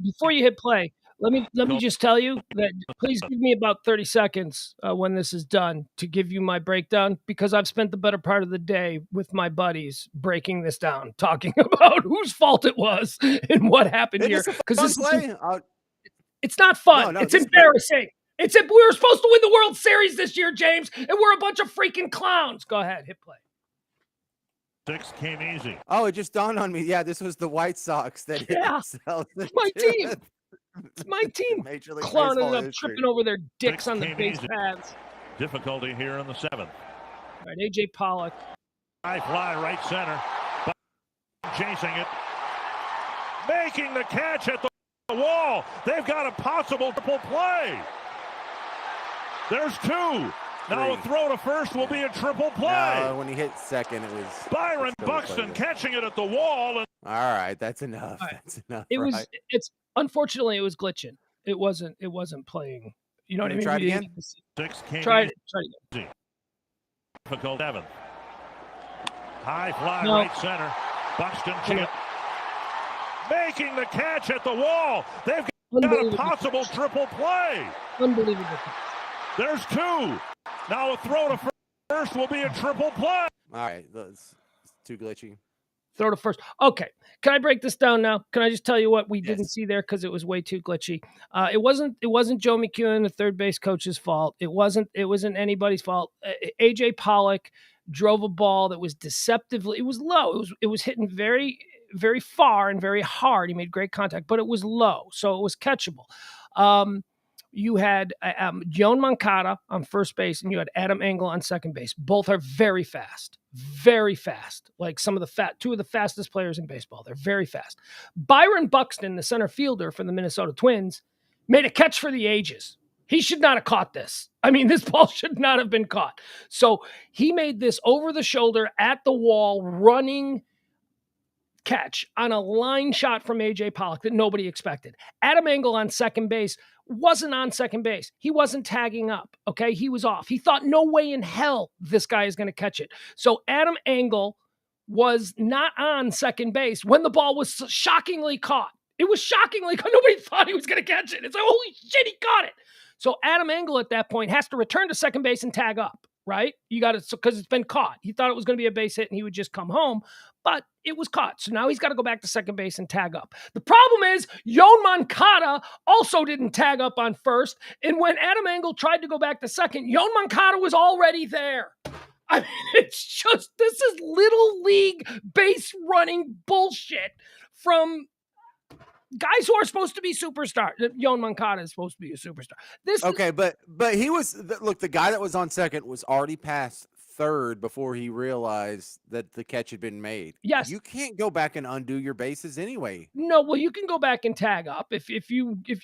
Before you hit play, let me just tell you that please give me about 30 seconds when this is done to give you my breakdown, because I've spent the better part of the day with my buddies breaking this down, talking about whose fault it was and what happened here. Because it's not fun. No, it's embarrassing. We were supposed to win the World Series this year, James, and we're a bunch of freaking clowns. Go ahead, hit play. 6 came easy. Oh, it just dawned on me. Yeah, this was the White Sox that hit themselves. It's my team. It's my team. Major League clowning Baseball up, history. tripping over their dicks on the base paths. Difficulty here in the 7th. All right, AJ Pollock. High fly right center. Chasing it. Making the catch at the wall. They've got a possible triple play. There's 2. Now a throw to first will be a triple play. No, when he hit second, it was Byron Buxton catching it at the wall. All right, that's enough. Right. That's enough. It's unfortunately it was glitching. It wasn't playing. You know what I mean? Try it again. 6 came Try it again. Difficult 7th. High fly right center. Buxton chip. Making the catch at the wall. They've got a possible triple play. Unbelievable. There's 2. Now a throw to first will be a triple play. All right, that's too glitchy. Throw to first. Okay, can I break this down now? Can I just tell you what we didn't see there because it was way too glitchy? It wasn't Joe McEwen, the third base coach's fault. It wasn't anybody's fault. AJ Pollock drove a ball that was deceptively. It was low. It was hitting very, very far and very hard. He made great contact, but it was low, so it was catchable. You had Yoan Moncada on first base, and you had Adam Engel on second base. Both are very fast, like two of the fastest players in baseball. They're very fast. Byron Buxton, the center fielder for the Minnesota Twins, made a catch for the ages. He should not have caught this. I mean, this ball should not have been caught. So he made this over the shoulder at the wall running catch on a line shot from AJ Pollock that nobody expected. Adam Engel on second base wasn't on second base. He wasn't tagging up. Okay. He was off. He thought no way in hell this guy is going to catch it. So Adam Engel was not on second base when the ball was shockingly caught. It was shockingly caught. Nobody thought he was going to catch it. It's like, holy shit, he caught it. So Adam Engel at that point has to return to second base and tag up. right? You got to, because it's been caught. He thought it was going to be a base hit and he would just come home, but it was caught. So now he's got to go back to second base and tag up. The problem is Yoan Moncada also didn't tag up on first. And when Adam Engel tried to go back to second, Yoan Moncada was already there. I mean, it's just, this is little league base running bullshit from guys who are supposed to be superstars. Yoan Moncada is supposed to be a superstar. But he was, look, the guy that was on second was already past third before he realized that the catch had been made. Yes. You can't go back and undo your bases anyway. No, well, you can go back and tag up if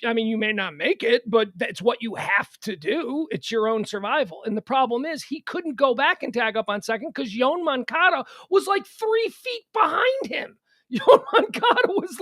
I mean, you may not make it, but that's what you have to do. It's your own survival. And the problem is he couldn't go back and tag up on second because Yoan Moncada was like 3 feet behind him. Yoan Moncada's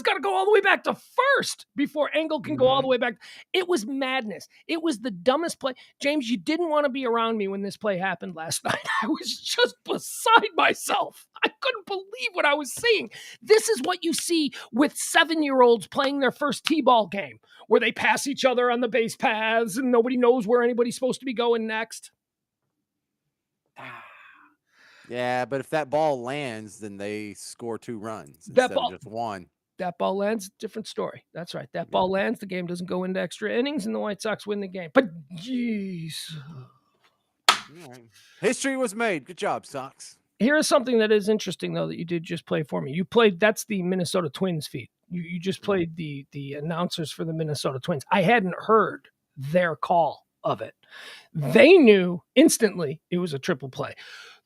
got to go all the way back to first before Engel can go all the way back. It was madness. It was the dumbest play. James, you didn't want to be around me when this play happened last night. I was just beside myself. I couldn't believe what I was seeing. This is what you see with 7-year-olds playing their first t-ball game, where they pass each other on the base paths and nobody knows where anybody's supposed to be going next. Yeah, but if that ball lands, then they score 2 runs instead of just 1. That ball lands, different story. That's right. That ball lands, the game doesn't go into extra innings, and the White Sox win the game. But, jeez. Right. History was made. Good job, Sox. Here is something that is interesting, though, that you did just play for me. You played, that's the Minnesota Twins feed. You just played the announcers for the Minnesota Twins. I hadn't heard their call of it. They knew instantly it was a triple play.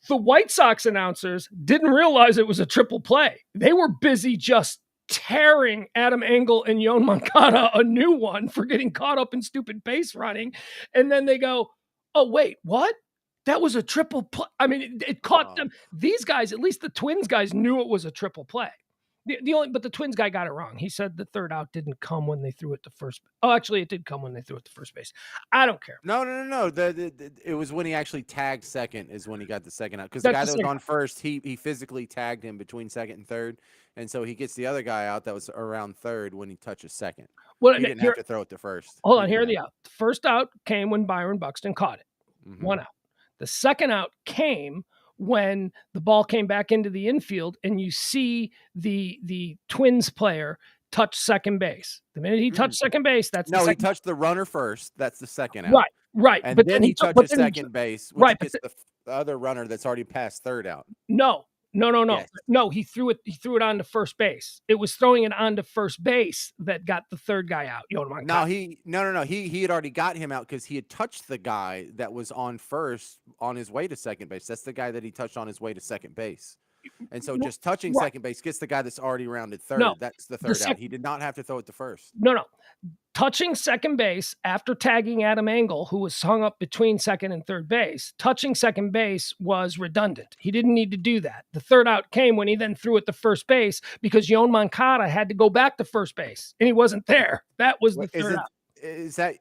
The White Sox announcers didn't realize it was a triple play. They were busy just tearing Adam Engel and Yoan Moncada a new one for getting caught up in stupid base running. And then they go, oh, wait, what? That was a triple play. I mean, it caught them. These guys, at least the Twins guys, knew it was a triple play. But the Twins guy got it wrong. He said the third out didn't come when they threw it to first. Oh, actually, it did come when they threw it to first base. I don't care. No. It was when he actually tagged second is when he got the second out. Because the guy that was on first, he physically tagged him between second and third. And so he gets the other guy out that was around third when he touches second. Well, he didn't have to throw it to first. Hold on, here are the out. The first out came when Byron Buxton caught it. 1 out. The second out came when the ball came back into the infield and you see the Twins player touch second base. The minute he touched second base, that's no, the he touched the runner first. That's the second out. Right. And then he touches second base, which gets the other runner that's already past third out. No. Yes. No, he threw it onto first base. It was throwing it onto first base that got the third guy out. No, he had already got him out because he had touched the guy that was on first on his way to second base. That's the guy that he touched on his way to second base. And so just touching second base gets the guy that's already rounded third. No, that's the third out. He did not have to throw it to first. No. Touching second base after tagging Adam Engel, who was hung up between second and third base, touching second base was redundant. He didn't need to do that. The third out came when he then threw it to first base because Yoan Moncada had to go back to first base, and he wasn't there. That was the third out. Is that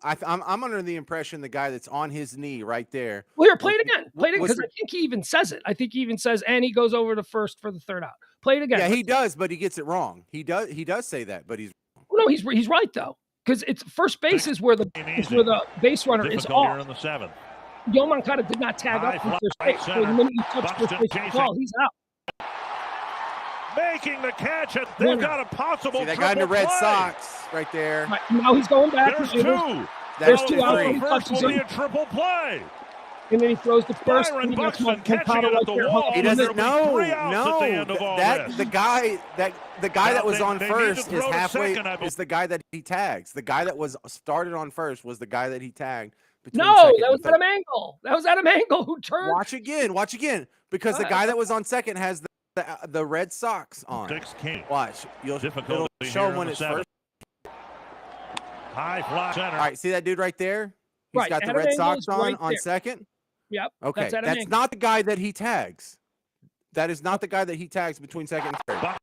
I'm under the impression the guy that's on his knee right there. Well, here, play it again. Play it again because I think he even says it. I think he even says, and he goes over to first for the third out. Play it again. Yeah, he does, but he gets it wrong. He does say that, but he's no, he's right though, because it's first base is where the base runner is off. Here in the 7th. Yoan Moncada did not tag up from first base. So the minute he touched first base with the ball, he's out. Making the catch, and they've got a possible. See that guy in the Red Sox right there. Right, now he's going back. There's 2. There's 2 out. First will be a triple play. And then he throws the first. Byron Buxton catching it at the wall. He doesn't know. The guy that was on first is halfway. Is the guy that he tags. The guy that was started on first was the guy that he tagged. No, that was Adam Engel. That was Adam Engel who turned. Watch again, because the guy that was on second has the Red Sox on. Watch, it'll show him when it's first. High fly center. All right, see that dude right there? He's got the Red Sox on second. Yep. Okay, that's not the guy that he tags. That is not the guy that he tags between second and third.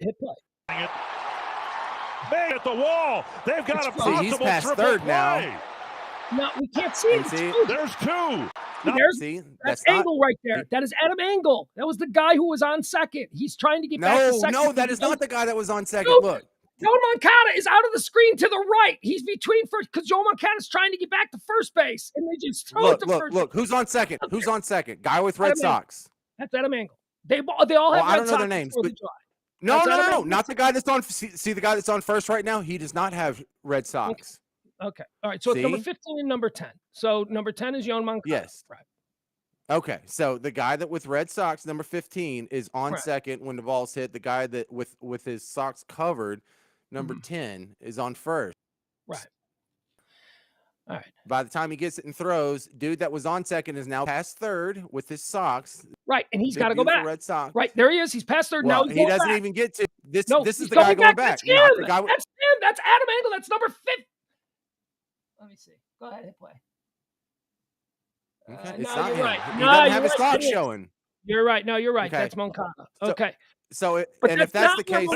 Hit play. Made at the wall. They've got a possible he's past triple third play. now. No, we can't see it. There's 2. That's Engel right there. That is Adam Engel. That was the guy who was on second. He's trying to get back to second. No, that is not the guy that was on second. Look. Joe Moncada is out of the screen to the right. He's between first because Joe Moncada's trying to get back to first base, and they just throw it to first. Look. Who's on second? Who's on second? Guy with red socks. That's Adam Engel. They all have I red don't know socks their names. before But they drive. no. Not the guy that's on. See the guy that's on first right now? He does not have red socks. Okay. All right. So it's number 15 and number 10. So number 10 is Yoan Moncada. Yes. Right. Okay. So the guy that with red socks, number 15, is on second when the ball's hit. The guy that with his socks covered, number 10, is on first. Right. All right. By the time he gets it and throws, dude that was on second is now past third with his socks. Right, and he's got to go back. Red socks. Right, there he is. He's past third. Well, now he doesn't even get to this. This is the guy going back. That's him. That's him. That's Adam Engel. That's number 5. Let me see. Go ahead, hit play. Okay. It's not him. Right. He doesn't have his socks showing. You're right. No, you're right. Okay. That's Moncada. Okay. So if that's the case,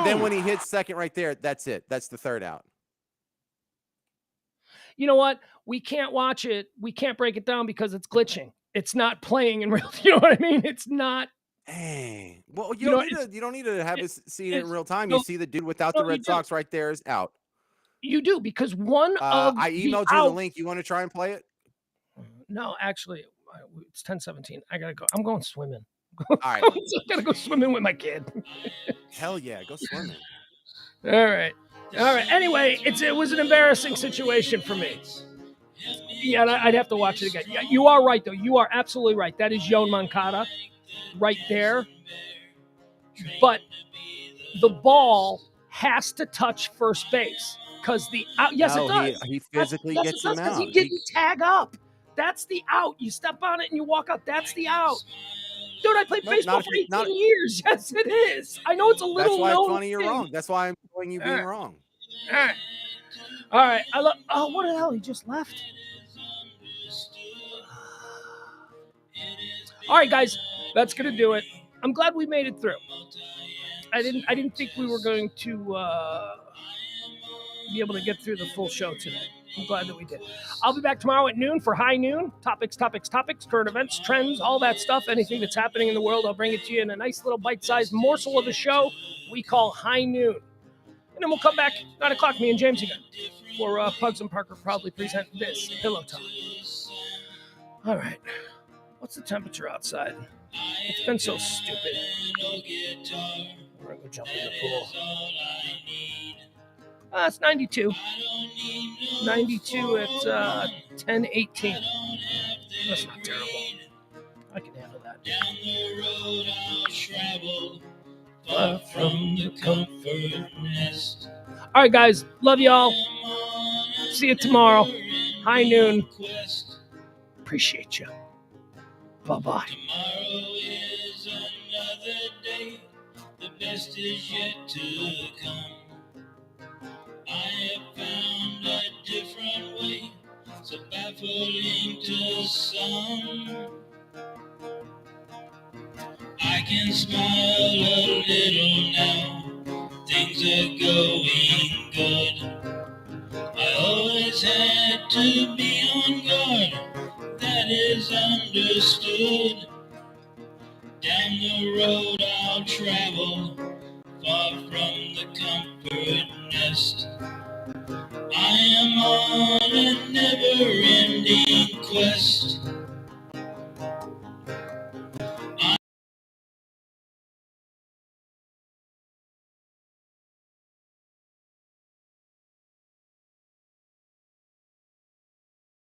then when he hits second right there, that's it. That's the third out. You know what? We can't watch it. We can't break it down because it's glitching. It's not playing in real. You know what I mean? It's not. Dang. Well, you don't need to have us see it in real time. You see the dude without the red socks right there is out. You do because one of I emailed you the link. You want to try and play it? No, actually, it's 10:17. I gotta go. I'm going swimming. All right. I gotta go swimming with my kid. Hell yeah, go swimming. All right. Anyway, it was an embarrassing situation for me. Yeah, I'd have to watch it again. Yeah, you are right, though. You are absolutely right. That is Yoan Moncada right there. But the ball has to touch first base because the out. Yes, it does. He physically gets him out. He didn't tag up. That's the out. You step on it and you walk up. That's the out. Dude, I played baseball for 18 years. Yes, it is. I know it's a little. That's why it's funny you're wrong. That's why I'm showing you being wrong. All right. What the hell? He just left. All right, guys. That's gonna do it. I'm glad we made it through. I didn't think we were going to be able to get through the full show today. I'm glad that we did. I'll be back tomorrow at noon for High Noon. Topics, current events, trends, all that stuff. Anything that's happening in the world, I'll bring it to you in a nice little bite-sized morsel of the show we call High Noon. And then we'll come back 9 o'clock, me and James again, for Pugs and Parker proudly present this Pillow Talk. All right. What's the temperature outside? It's been so stupid. We're going to go jump in the pool. It's 92. 92 at 10:18. That's not terrible. I can handle that. Down the road I'll travel, far from the comfort nest. All right, guys. Love y'all. See you tomorrow. High Noon. Appreciate you. Bye-bye. Tomorrow is another day. The best is yet to come. I have found a different way, so baffling to some. I can smile a little now, things are going good. I always had to be on guard, that is understood. Down the road I'll travel, far from the comfort nest. I am on a never-ending quest.